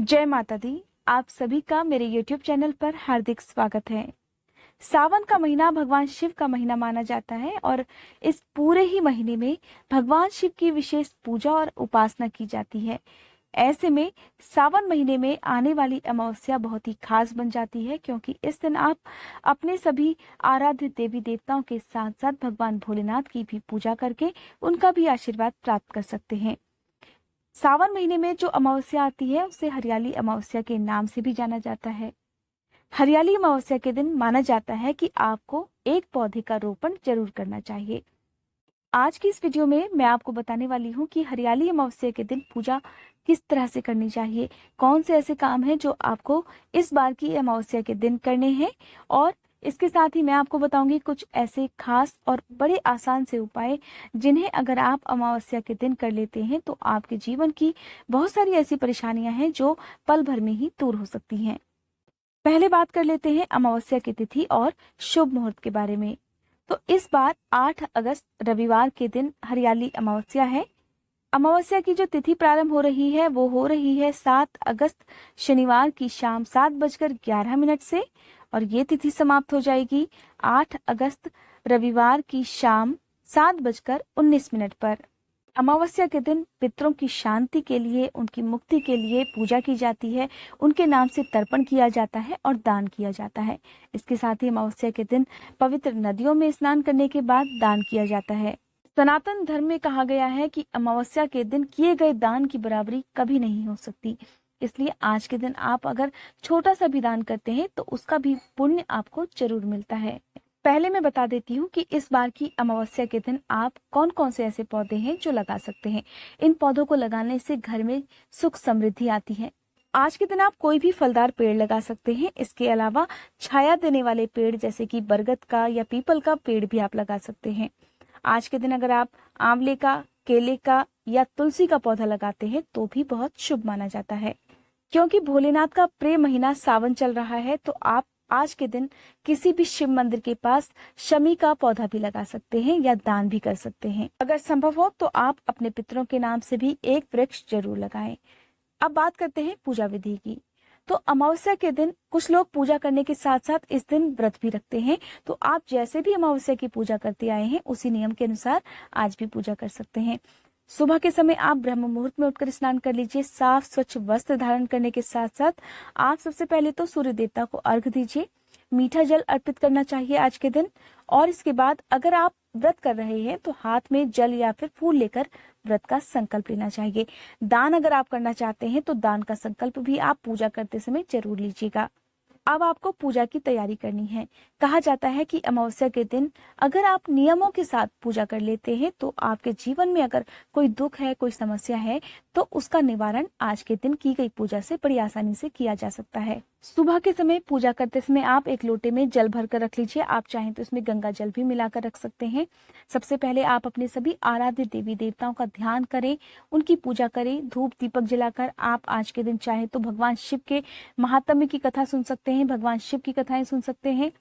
जय माता दी। आप सभी का मेरे YouTube चैनल पर हार्दिक स्वागत है। सावन का महीना भगवान शिव का महीना माना जाता है और इस पूरे ही महीने में भगवान शिव की विशेष पूजा और उपासना की जाती है। ऐसे में सावन महीने में आने वाली अमावस्या बहुत ही खास बन जाती है, क्योंकि इस दिन आप अपने सभी आराध्य देवी देवताओं के साथ साथ भगवान भोलेनाथ की भी पूजा करके उनका भी आशीर्वाद प्राप्त कर सकते हैं। सावन महीने में जो अमावस्या आती है उसे हरियाली अमावस्या के नाम से भी जाना जाता है। हरियाली अमावस्या के दिन माना जाता है कि आपको एक पौधे का रोपण जरूर करना चाहिए। आज की इस वीडियो में मैं आपको बताने वाली हूँ कि हरियाली अमावस्या के दिन पूजा किस तरह से करनी चाहिए, कौन से ऐसे काम हैं जो आपको इस बार की अमावस्या के दिन करने हैं, और इसके साथ ही मैं आपको बताऊंगी कुछ ऐसे खास और बड़े आसान से उपाय जिन्हें अगर आप अमावस्या के दिन कर लेते हैं तो आपके जीवन की बहुत सारी ऐसी परेशानियां हैं जो पल भर में ही दूर हो सकती हैं। पहले बात कर लेते हैं अमावस्या की तिथि और शुभ मुहूर्त के बारे में। तो इस बार 8 अगस्त रविवार के दिन हरियाली अमावस्या है। अमावस्या की जो तिथि प्रारंभ हो रही है वो हो रही है 7 अगस्त शनिवार की शाम 7:11 से, और ये तिथि समाप्त हो जाएगी 8 अगस्त रविवार की शाम 7:19 पर। अमावस्या के दिन पितरों की शांति के लिए, उनकी मुक्ति के लिए पूजा की जाती है, उनके नाम से तर्पण किया जाता है और दान किया जाता है। इसके साथ ही अमावस्या के दिन पवित्र नदियों में स्नान करने के बाद दान किया जाता है। सनातन धर्म में कहा गया है कि अमावस्या के दिन किए गए दान की बराबरी कभी नहीं हो सकती, इसलिए आज के दिन आप अगर छोटा सा भी दान करते हैं तो उसका भी पुण्य आपको जरूर मिलता है। पहले मैं बता देती हूँ कि इस बार की अमावस्या के दिन आप कौन कौन से ऐसे पौधे हैं जो लगा सकते हैं। इन पौधों को लगाने से घर में सुख समृद्धि आती है। आज के दिन आप कोई भी फलदार पेड़ लगा सकते हैं। इसके अलावा छाया देने वाले पेड़ जैसे कि बरगद का या पीपल का पेड़ भी आप लगा सकते हैं। आज के दिन अगर आप आंवले का, केले का या तुलसी का पौधा लगाते हैं तो भी बहुत शुभ माना जाता है। क्योंकि भोलेनाथ का प्रिय महीना सावन चल रहा है तो आप आज के दिन किसी भी शिव मंदिर के पास शमी का पौधा भी लगा सकते हैं या दान भी कर सकते हैं। अगर संभव हो तो आप अपने पितरों के नाम से भी एक वृक्ष जरूर लगाएं। अब बात करते हैं पूजा विधि की। तो अमावस्या के दिन कुछ लोग पूजा करने के साथ साथ इस दिन व्रत भी रखते हैं। तो आप जैसे भी अमावस्या की पूजा करते आए हैं उसी नियम के अनुसार आज भी पूजा कर सकते हैं। सुबह के समय आप ब्रह्म मुहूर्त में उठकर स्नान कर लीजिए। साफ स्वच्छ वस्त्र धारण करने के साथ साथ आप सबसे पहले तो सूर्य देवता को अर्घ दीजिए। मीठा जल अर्पित करना चाहिए आज के दिन। और इसके बाद अगर आप व्रत कर रहे हैं तो हाथ में जल या फिर फूल लेकर व्रत का संकल्प लेना चाहिए। दान अगर आप करना चाहते हैं तो दान का संकल्प भी आप पूजा करते समय जरूर लीजिएगा। अब आपको पूजा की तैयारी करनी है। कहा जाता है कि अमावस्या के दिन अगर आप नियमों के साथ पूजा कर लेते हैं तो आपके जीवन में अगर कोई दुख है, कोई समस्या है तो उसका निवारण आज के दिन की गई पूजा से बड़ी आसानी से किया जा सकता है। सुबह के समय पूजा करते समय आप एक लोटे में जल भर कर रख लीजिए। आप चाहें तो इसमें गंगा जल भी मिलाकर रख सकते हैं। सबसे पहले आप अपने सभी आराध्य देवी देवताओं का ध्यान करें, उनकी पूजा करें। धूप दीपक जलाकर आप आज के दिन चाहे तो भगवान शिव के महात्म्य की कथा सुन सकते हैं, भगवान शिव की कथाएं सुन सकते हैं।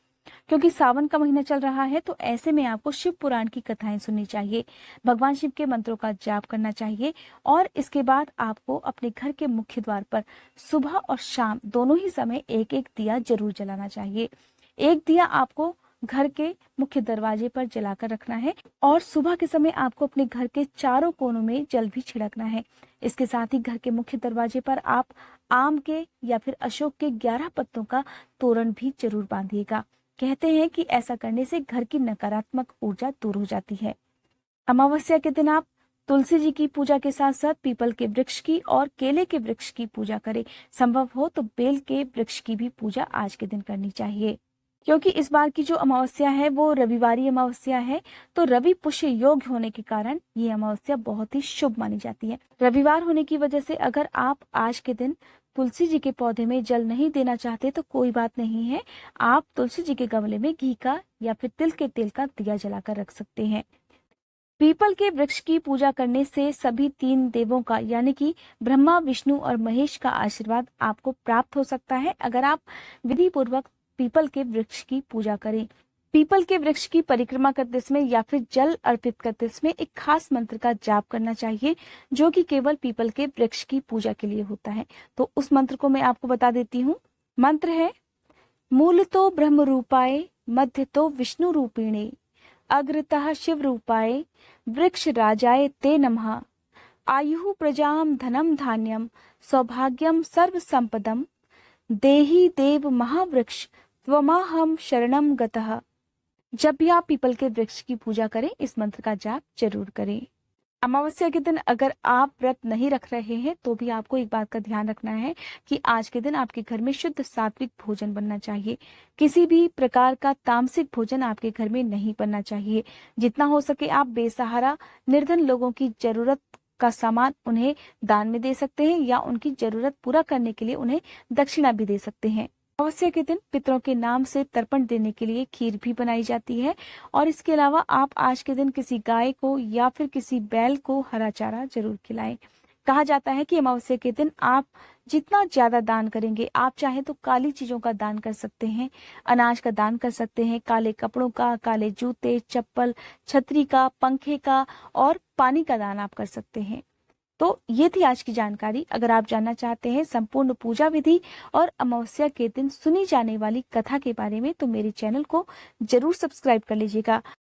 क्योंकि सावन का महीना चल रहा है तो ऐसे में आपको शिव पुराण की कथाएं सुननी चाहिए, भगवान शिव के मंत्रों का जाप करना चाहिए। और इसके बाद आपको अपने घर के मुख्य द्वार पर सुबह और शाम दोनों ही समय एक एक दिया जरूर जलाना चाहिए। एक दिया आपको घर के मुख्य दरवाजे पर जलाकर रखना है और सुबह के समय आपको अपने घर के चारों कोनों में जल भी छिड़कना है। इसके साथ ही घर के मुख्य दरवाजे पर आप आम के या फिर अशोक के 11 पत्तों का तोरण भी जरूर बांधिएगा। कहते हैं कि ऐसा करने से घर की नकारात्मक ऊर्जा दूर हो जाती है। अमावस्या के दिन आप तुलसी जी की पूजा के साथ साथ पीपल के वृक्ष की और केले के वृक्ष की पूजा करें। संभव हो तो बेल के वृक्ष की भी पूजा आज के दिन करनी चाहिए। क्योंकि इस बार की जो अमावस्या है वो रविवारी अमावस्या है, तो रवि पुष्य योग होने के कारण ये अमावस्या बहुत ही शुभ मानी जाती है। रविवार होने की वजह से अगर आप आज के दिन तुलसी जी के पौधे में जल नहीं देना चाहते तो कोई बात नहीं है, आप तुलसी जी के गमले में घी का या फिर तिल के तेल का दिया जलाकर रख सकते हैं। पीपल के वृक्ष की पूजा करने से सभी 3 देवों का यानी कि ब्रह्मा, विष्णु और महेश का आशीर्वाद आपको प्राप्त हो सकता है अगर आप विधि पूर्वक पीपल के वृक्ष की पूजा करें। पीपल के वृक्ष की परिक्रमा करते समय या फिर जल अर्पित करते समय एक खास मंत्र का जाप करना चाहिए, जो कि केवल पीपल के वृक्ष की पूजा के लिए होता है। तो उस मंत्र को मैं आपको बता देती हूँ। मंत्र है, मूल तो ब्रह्म रूपाय, मध्य तो विष्णु रूपिणे, अग्रतः शिव रूपाय, वृक्ष राजाय ते नमः। आयुः प्रजाम धनम धान्यम, सौभाग्यम सर्व संपदम, देहि देव महावृक्ष, त्वमाहम शरणम गतः। जब भी आप पीपल के वृक्ष की पूजा करें, इस मंत्र का जाप जरूर करें। अमावस्या के दिन अगर आप व्रत नहीं रख रहे हैं तो भी आपको एक बात का ध्यान रखना है कि आज के दिन आपके घर में शुद्ध सात्विक भोजन बनना चाहिए। किसी भी प्रकार का तामसिक भोजन आपके घर में नहीं बनना चाहिए। जितना हो सके आप बेसहारा निर्धन लोगों की जरूरत का सामान उन्हें दान में दे सकते हैं या उनकी जरूरत पूरा करने के लिए उन्हें दक्षिणा भी दे सकते हैं। अमावस्या के दिन पितरों के नाम से तर्पण देने के लिए खीर भी बनाई जाती है। और इसके अलावा आप आज के दिन किसी गाय को या फिर किसी बैल को हरा चारा जरूर खिलाएं। कहा जाता है कि अमावस्या के दिन आप जितना ज्यादा दान करेंगे, आप चाहे तो काली चीजों का दान कर सकते हैं, अनाज का दान कर सकते हैं, काले कपड़ों का, काले जूते, चप्पल, छतरी का, पंखे का और पानी का दान आप कर सकते हैं। तो ये थी आज की जानकारी। अगर आप जानना चाहते हैं संपूर्ण पूजा विधि और अमावस्या के दिन सुनी जाने वाली कथा के बारे में तो मेरे चैनल को जरूर सब्सक्राइब कर लीजिएगा।